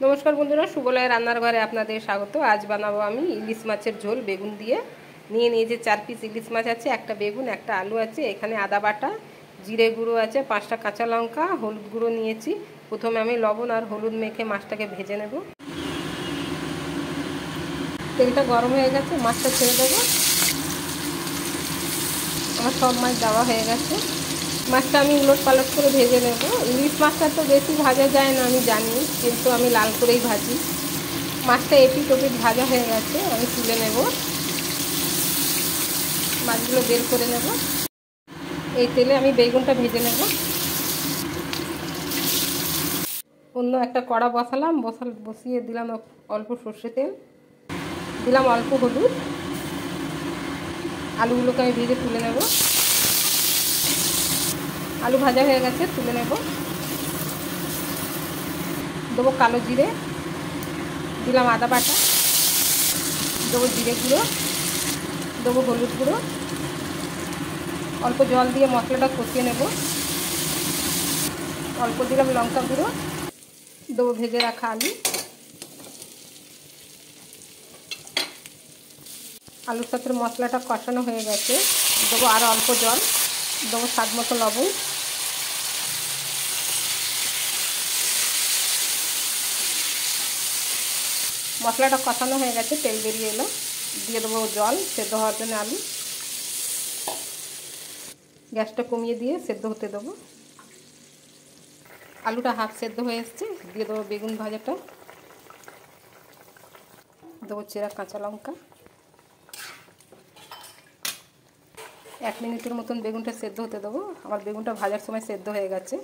নমস্কার বন্ধুরা, সুবলয় রান্নার ঘরে আপনাদের স্বাগত। আজ বানাবো আমি ইলিশ মাছের ঝোল বেগুন দিয়ে। নিয়েছি 4 পিস ইলিশ মাছ আছে, একটা বেগুন, একটা আলু আছে, এখানে আদা বাটা, জিরে গুঁড়ো আছে, 5টা কাঁচা লঙ্কা, হলুদ গুঁড়ো নিয়েছি। প্রথমে আমি লবণ আর হলুদ মেখে মাছটাকে ভেজে নেব। তেলটা গরম হয়ে গেছে, মাছটা ছেড়ে দেবো। আমার সব মাছ দেওয়া হয়ে গেছে। মাছটা আমি উলট পালট করে ভেজে নেব। ইলিশ মাছটা তো বেশি ভাজা যায় না আমি জানি, কিন্তু আমি লাল করেই ভাজি। মাছটা এপিট ওপিট ভাজা হয়ে গেছে, আমি তুলে নেব। মাছগুলো বের করে নেব। এই তেলে আমি বেগুনটা ভেজে নেব। অন্য একটা কড়া বসিয়ে দিলাম অল্প সর্ষে তেল, দিলাম অল্প হলুদ। আলুগুলোকে আমি ভেজে তুলে নেব। আলু ভাজা হয়ে গেছে, তুলে নেব। দেবো কালো জিরে, দিলাম আদা বাটা, দেবো জিরে গুঁড়ো, দেবো হলুদ গুঁড়ো। অল্প জল দিয়ে মশলাটা কষিয়ে নেব। অল্প দিলাম লঙ্কা গুঁড়ো, দেবো ভেজে রাখা আলু। আলুর সাথে মশলাটা কষানো হয়ে গেছে, দেবো আরও অল্প জল, দেবো স্বাদ মতো লবণ। মশলাটা কষানো হয়ে গেছে, তেল বেরিয়ে এলো, দিয়ে দেবো জল সেদ্ধ হওয়ার জন্য আলু। গ্যাসটা কমিয়ে দিয়ে সেদ্ধ হতে দেবো। আলুটা হাফ সেদ্ধ হয়ে এসছে, দিয়ে দেবো বেগুন ভাজাটা, দেবো চেরা কাঁচা লঙ্কা। 1 মিনিটের মতন বেগুনটা সেদ্ধ হতে দেবো। আমার বেগুনটা ভাজার সময় সেদ্ধ হয়ে গেছে।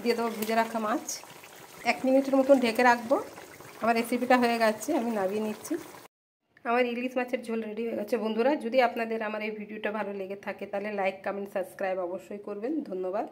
দিয়ে দেবো ভেজে রাখা মাছ। 1 মিনিটের মতন ঢেকে রাখবো। আমার রেসিপিটা হয়ে গেছে, আমি নামিয়ে নিচ্ছি। আমার ইলিশ মাছের ঝোল রেডি হয়ে গেছে। বন্ধুরা, যদি আপনাদের আমার এই ভিডিওটা ভালো লেগে থাকে তাহলে লাইক, কমেন্ট, সাবস্ক্রাইব অবশ্যই করবেন। ধন্যবাদ।